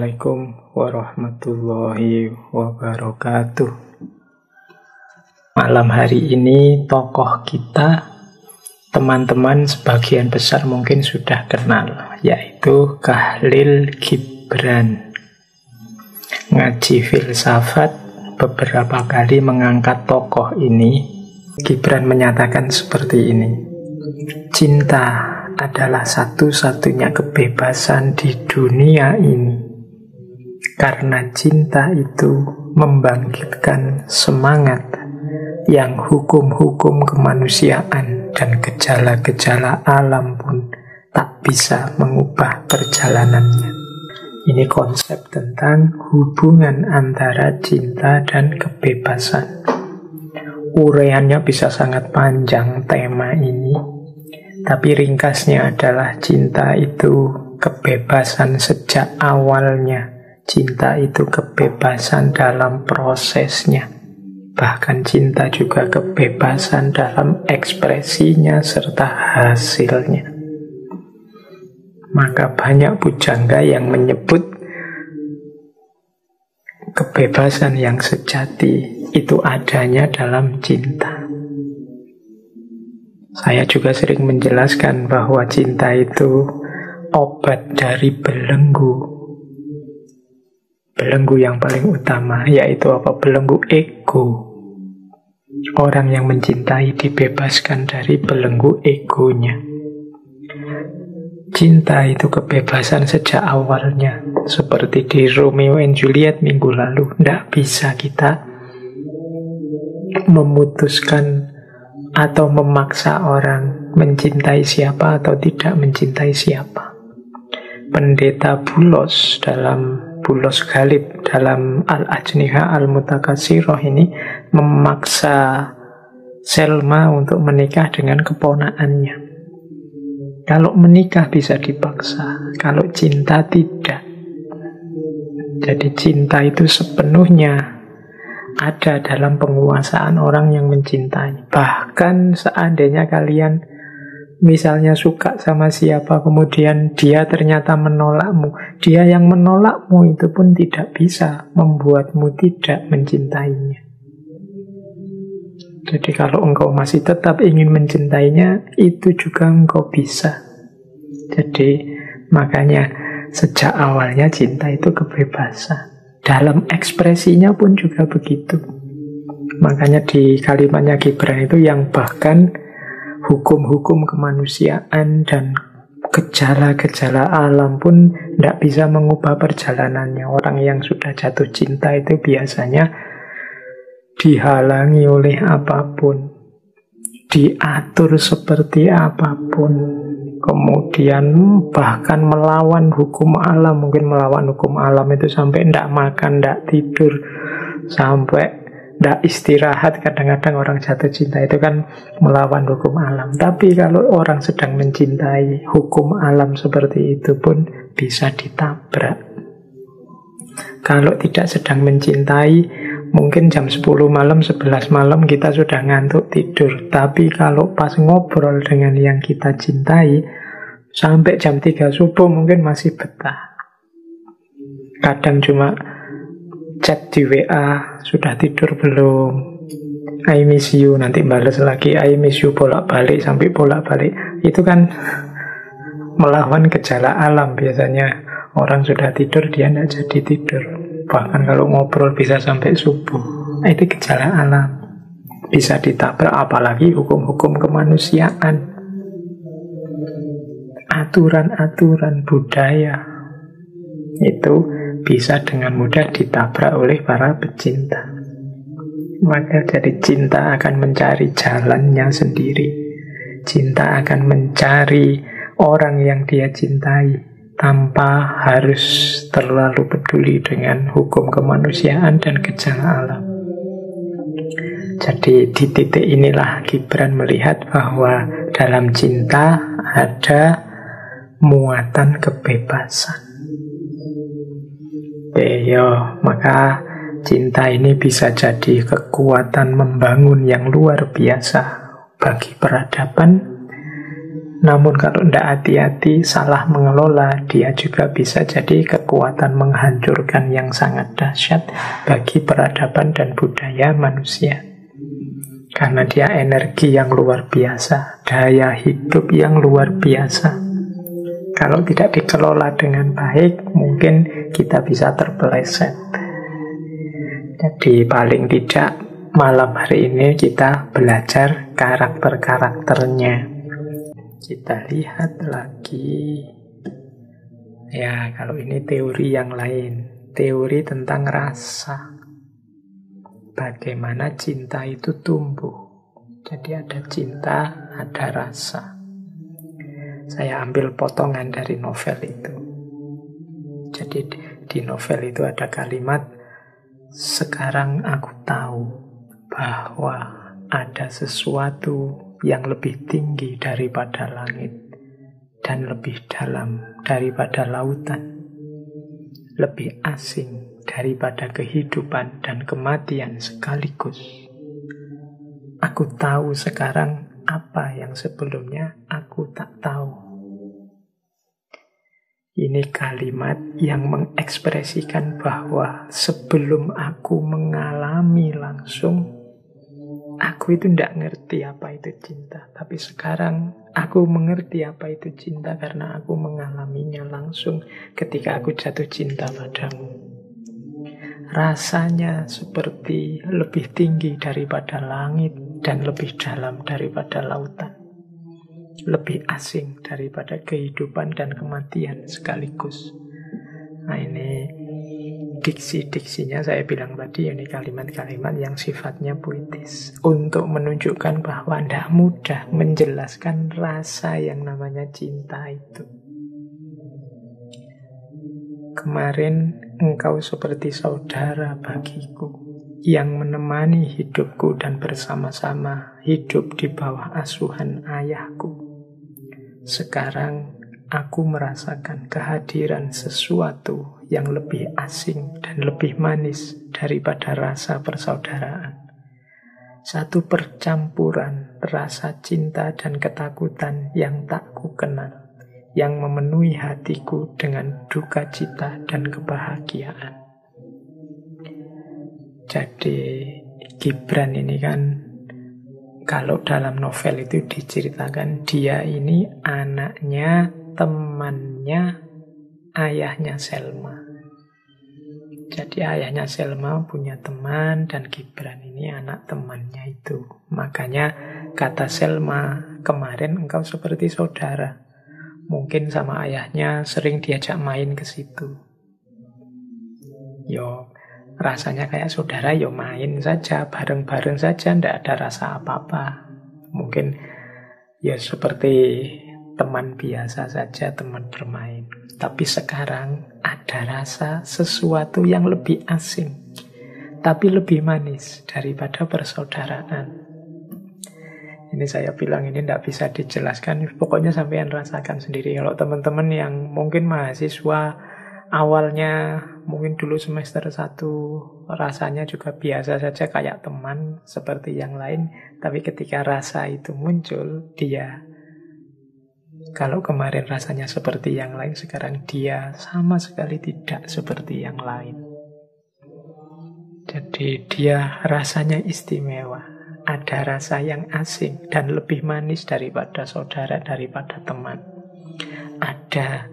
Assalamualaikum warahmatullahi wabarakatuh. Malam hari ini tokoh kita, teman-teman sebagian besar mungkin sudah kenal, yaitu Khalil Gibran. Ngaji filsafat beberapa kali mengangkat tokoh ini. Gibran menyatakan seperti ini: cinta adalah satu-satunya kebebasan di dunia ini. Karena cinta itu membangkitkan semangat yang hukum-hukum kemanusiaan dan gejala-gejala alam pun tak bisa mengubah perjalanannya. Ini konsep tentang hubungan antara cinta dan kebebasan. Uraiannya bisa sangat panjang tema ini, tapi ringkasnya adalah cinta itu kebebasan sejak awalnya. Cinta itu kebebasan dalam prosesnya. Bahkan cinta juga kebebasan dalam ekspresinya serta hasilnya. Maka banyak pujangga yang menyebut kebebasan yang sejati itu adanya dalam cinta. Saya juga sering menjelaskan bahwa cinta itu obat dari belenggu. Belenggu yang paling utama yaitu apa? Belenggu ego. Orang yang mencintai dibebaskan dari belenggu egonya. Cinta itu kebebasan sejak awalnya. Seperti di Romeo and Juliet minggu lalu, tidak bisa kita memutuskan atau memaksa orang mencintai siapa atau tidak mencintai siapa. Pendeta Bulos Bulos Galib dalam Al-Ajniha Al-Mutakasiroh ini memaksa Selma untuk menikah dengan keponakannya. Kalau menikah bisa dipaksa, kalau cinta tidak. Jadi cinta itu sepenuhnya ada dalam penguasaan orang yang mencintai. Bahkan seandainya kalian misalnya suka sama siapa, kemudian dia ternyata menolakmu, dia yang menolakmu itu pun tidak bisa membuatmu tidak mencintainya. Jadi kalau engkau masih tetap ingin mencintainya, itu juga engkau bisa. Jadi makanya sejak awalnya cinta itu kebebasan. Dalam ekspresinya pun juga begitu. Makanya di kalimatnya Gibran itu yang bahkan hukum-hukum kemanusiaan dan gejala-gejala alam pun tidak bisa mengubah perjalanannya. Orang yang sudah jatuh cinta itu biasanya dihalangi oleh apapun, diatur seperti apapun, kemudian bahkan melawan hukum alam. Mungkin melawan hukum alam itu sampai tidak makan, tidak tidur, sampai tidak istirahat. Kadang-kadang orang jatuh cinta itu kan melawan hukum alam. Tapi kalau orang sedang mencintai, hukum alam seperti itu pun bisa ditabrak. Kalau tidak sedang mencintai, mungkin jam 10 malam, 11 malam kita sudah ngantuk tidur. Tapi kalau pas ngobrol dengan yang kita cintai, sampai jam 3 subuh mungkin masih betah. Kadang cuma chat di WA, sudah tidur belum? I miss you, nanti balas lagi I miss you, bolak-balik sampai bolak-balik. Itu kan melawan gejala alam. Biasanya orang sudah tidur, dia tidak jadi tidur. Bahkan kalau ngobrol bisa sampai subuh. Itu gejala alam, bisa ditabrak. Apalagi hukum-hukum kemanusiaan, aturan-aturan budaya, itu bisa dengan mudah ditabrak oleh para pecinta. Maka jadi cinta akan mencari jalannya sendiri. Cinta akan mencari orang yang dia cintai tanpa harus terlalu peduli dengan hukum kemanusiaan dan gejala alam. Jadi di titik inilah Gibran melihat bahwa dalam cinta ada muatan kebebasan. Maka cinta ini bisa jadi kekuatan membangun yang luar biasa bagi peradaban, Namun kalau tidak hati-hati, salah mengelola, dia juga bisa jadi kekuatan menghancurkan yang sangat dahsyat bagi peradaban dan budaya manusia. Karena dia energi yang luar biasa, daya hidup yang luar biasa. Kalau tidak dikelola dengan baik, mungkin kita bisa terpeleset. Jadi paling tidak malam hari ini kita belajar karakter-karakternya. Kita lihat lagi. Ya, kalau ini teori yang lain. Teori tentang rasa. Bagaimana cinta itu tumbuh. Jadi ada cinta, ada rasa. Saya ambil potongan dari novel itu. Jadi di novel itu ada kalimat, sekarang aku tahu bahwa ada sesuatu yang lebih tinggi daripada langit dan lebih dalam daripada lautan, lebih asing daripada kehidupan dan kematian sekaligus. Aku tahu sekarang apa yang sebelumnya aku tak tahu. Ini kalimat yang mengekspresikan bahwa sebelum aku mengalami langsung, aku itu tidak ngerti apa itu cinta. Tapi sekarang aku mengerti apa itu cinta karena aku mengalaminya langsung ketika aku jatuh cinta padamu. Rasanya seperti lebih tinggi daripada langit dan lebih dalam daripada lautan. Lebih asing daripada kehidupan dan kematian sekaligus. Nah, ini diksi-diksinya saya bilang tadi, ini kalimat-kalimat yang sifatnya puitis untuk menunjukkan bahwa tidak mudah menjelaskan rasa yang namanya cinta itu. Kemarin engkau seperti saudara bagiku yang menemani hidupku dan bersama-sama hidup di bawah asuhan ayahku. Sekarang aku merasakan kehadiran sesuatu yang lebih asing dan lebih manis daripada rasa persaudaraan. Satu percampuran rasa cinta dan ketakutan yang tak kukenal, yang memenuhi hatiku dengan duka cita dan kebahagiaan. Jadi Gibran ini kan, kalau dalam novel itu diceritakan dia ini anaknya temannya ayahnya Selma. Jadi ayahnya Selma punya teman dan Gibran ini anak temannya itu. Makanya kata Selma, kemarin engkau seperti saudara. Mungkin sama ayahnya sering diajak main ke situ. Yo, rasanya kayak saudara, yo main saja, bareng-bareng saja, ndak ada rasa apa-apa. Mungkin ya seperti teman biasa saja, teman bermain. Tapi sekarang ada rasa sesuatu yang lebih asing, tapi lebih manis daripada persaudaraan. Ini saya bilang ini tidak bisa dijelaskan, pokoknya sampean rasakan sendiri. Kalau teman-teman yang mungkin mahasiswa awalnya, mungkin dulu semester 1 rasanya juga biasa saja kayak teman seperti yang lain, tapi ketika rasa itu muncul, dia kalau kemarin rasanya seperti yang lain, sekarang dia sama sekali tidak seperti yang lain. Jadi dia rasanya istimewa. Ada rasa yang asing dan lebih manis daripada saudara, daripada teman. Ada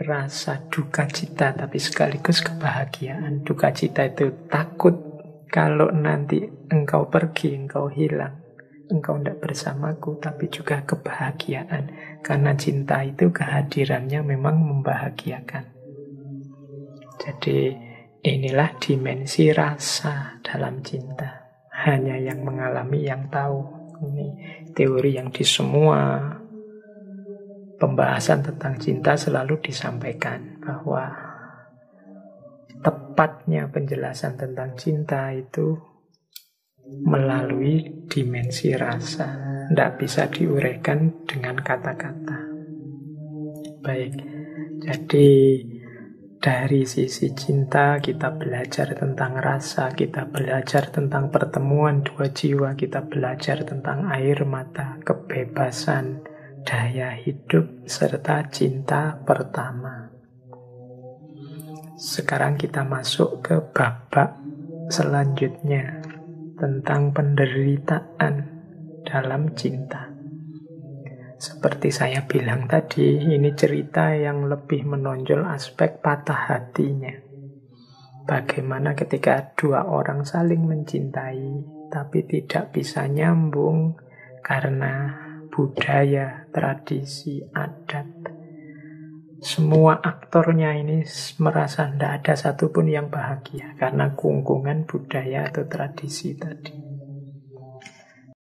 rasa duka cita tapi sekaligus kebahagiaan. Duka cita itu takut kalau nanti engkau pergi, engkau hilang, engkau tidak bersamaku, tapi juga kebahagiaan. Karena cinta itu kehadirannya memang membahagiakan. Jadi inilah dimensi rasa dalam cinta. Hanya yang mengalami yang tahu. Ini teori yang di semua pembahasan tentang cinta selalu disampaikan bahwa tepatnya penjelasan tentang cinta itu melalui dimensi rasa. Tidak bisa diuraikan dengan kata-kata. Baik, jadi dari sisi cinta kita belajar tentang rasa, kita belajar tentang pertemuan dua jiwa, kita belajar tentang air mata, kebebasan, daya hidup, serta cinta pertama. Sekarang kita masuk ke babak selanjutnya tentang penderitaan dalam cinta. Seperti saya bilang tadi, ini cerita yang lebih menonjol aspek patah hatinya. Bagaimana ketika dua orang saling mencintai, tapi tidak bisa nyambung karena budaya, tradisi, adat. Semua aktornya ini merasa tidak ada satupun yang bahagia karena kungkungan budaya atau tradisi tadi.